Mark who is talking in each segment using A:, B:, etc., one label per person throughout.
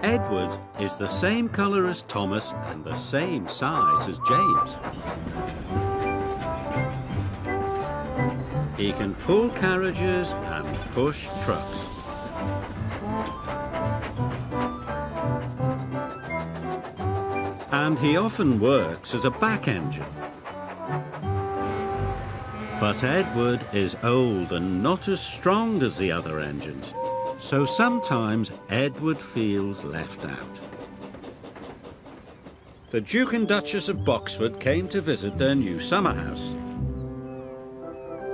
A: Edward is the same colour as Thomas and the same size as James. He can pull carriages and push trucks. And he often works as a back engine. But Edward is old and not as strong as the other engines, so sometimes Edward feels left out. The Duke and Duchess of Boxford came to visit their new summer house.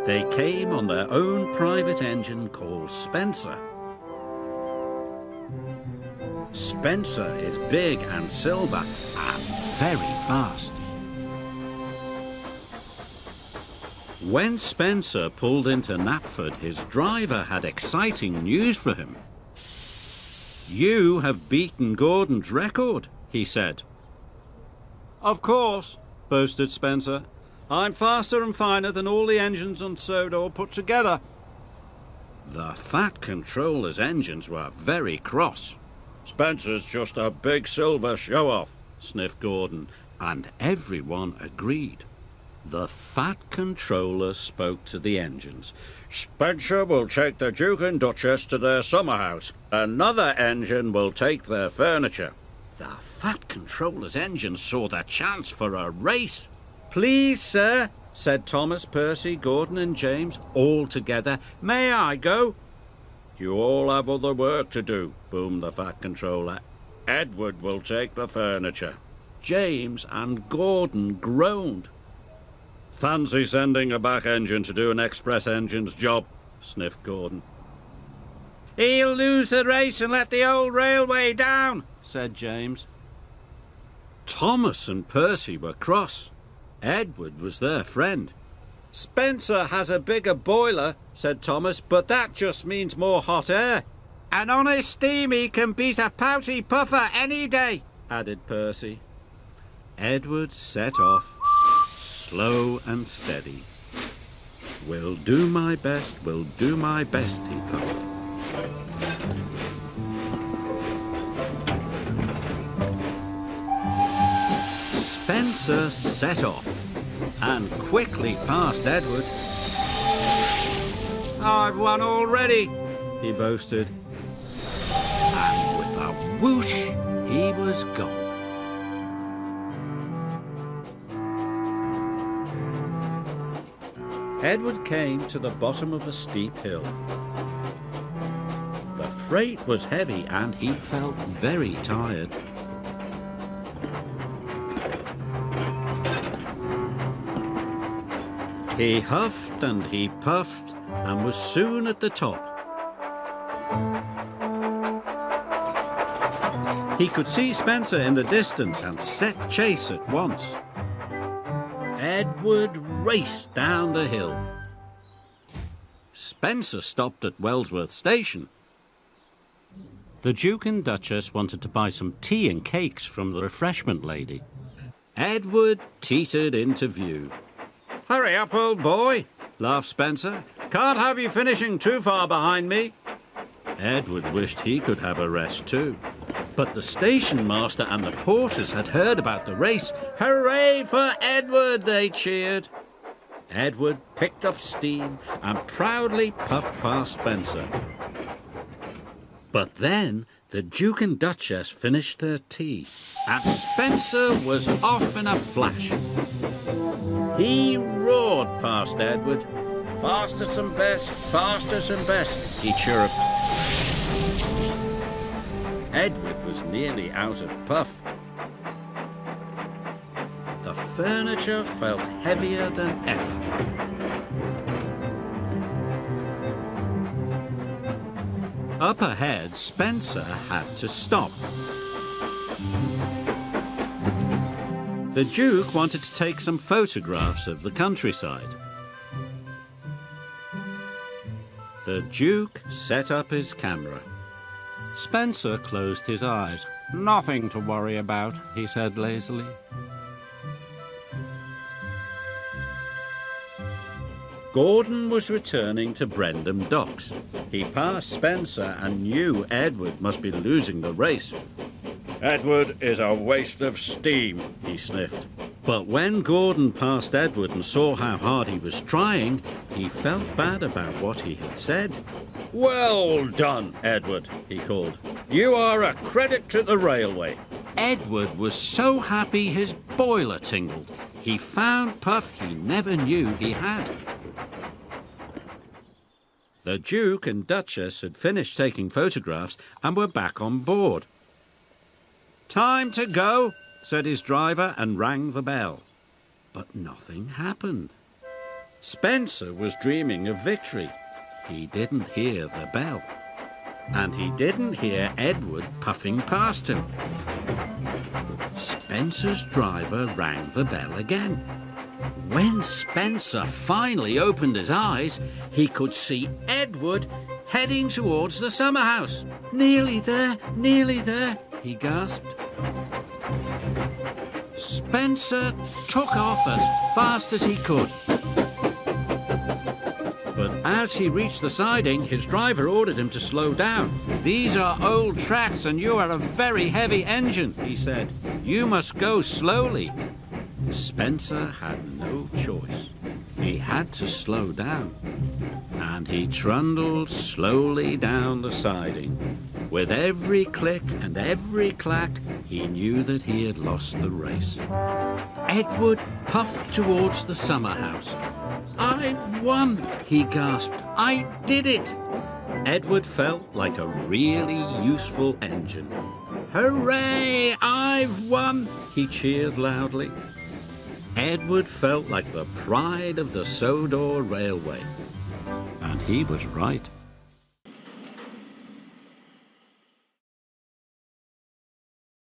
A: They came on their own private engine called Spencer. Spencer is big and silver and very fast. When Spencer pulled into Knapford, his driver had exciting news for him. "You have beaten Gordon's record," he said. "Of course," boasted Spencer. "I'm faster and finer than all the engines on Sodor put together." The Fat Controller's engines were very cross. "Spencer's just a big silver show-off," sniffed Gordon, and everyone agreed. The Fat Controller spoke to the engines. "Spencer will take the Duke and Duchess to their summer house. Another engine will take their furniture." The Fat Controller's engines saw the chance for a race. "Please, sir," said Thomas, Percy, Gordon and James, all together. "May I go?" "You all have other work to do," boomed the Fat Controller. "Edward will take the furniture." James and Gordon groaned. "Fancy sending a back engine to do an express engine's job," sniffed Gordon. "He'll lose the race and let the old railway down," said James. Thomas and Percy were cross. Edward was their friend. "Spencer has a bigger boiler," said Thomas, "but that just means more hot air." "And on his steam he can beat a pouty puffer any day," added Percy. Edward set off, slow and steady. "Will do my best, will do my best," he puffed. Spencer set off and quickly passed Edward. "I've won already," he boasted. And with a whoosh, he was gone. Edward came to the bottom of a steep hill. The freight was heavy and he felt very tired. He huffed and he puffed and was soon at the top. He could see Spencer in the distance and set chase at once. Edward raced down the hill. Spencer stopped at Wellsworth Station. The Duke and Duchess wanted to buy some tea and cakes from the refreshment lady. Edward teetered into view. "Hurry up, old boy," laughed Spencer. "Can't have you finishing too far behind me." Edward wished he could have a rest too. But the station master and the porters had heard about the race. "Hooray for Edward!" they cheered. Edward picked up steam and proudly puffed past Spencer. But then the Duke and Duchess finished their tea, and Spencer was off in a flash. He roared past Edward. "Fastest and best, fastest and best," he chirruped. Edward was nearly out of puff. The furniture felt heavier than ever. Up ahead, Spencer had to stop. The Duke wanted to take some photographs of the countryside. The Duke set up his camera. Spencer closed his eyes. "Nothing to worry about," he said lazily. Gordon was returning to Brendam Docks. He passed Spencer and knew Edward must be losing the race. "Edward is a waste of steam," he sniffed. But when Gordon passed Edward and saw how hard he was trying, he felt bad about what he had said. "Well done, Edward," he called. "You are a credit to the railway." Edward was so happy his boiler tingled. He found puff he never knew he had. The Duke and Duchess had finished taking photographs and were back on board. "Time to go," said his driver and rang the bell. But nothing happened. Spencer was dreaming of victory. He didn't hear the bell. And he didn't hear Edward puffing past him. Spencer's driver rang the bell again. When Spencer finally opened his eyes, he could see Edward heading towards the summer house. Nearly there, he gasped. Spencer took off as fast as he could. But as he reached the siding, his driver ordered him to slow down. "These are old tracks and you are a very heavy engine," he said. "You must go slowly." Spencer had no choice. He had to slow down. And he trundled slowly down the siding. With every click and every clack, he knew that he had lost the race. Edward puffed towards the summer house. "I've won," he gasped. "I did it." Edward felt like a really useful engine. "Hooray! I've won!" he cheered loudly. Edward felt like the pride of the Sodor Railway. And he was right.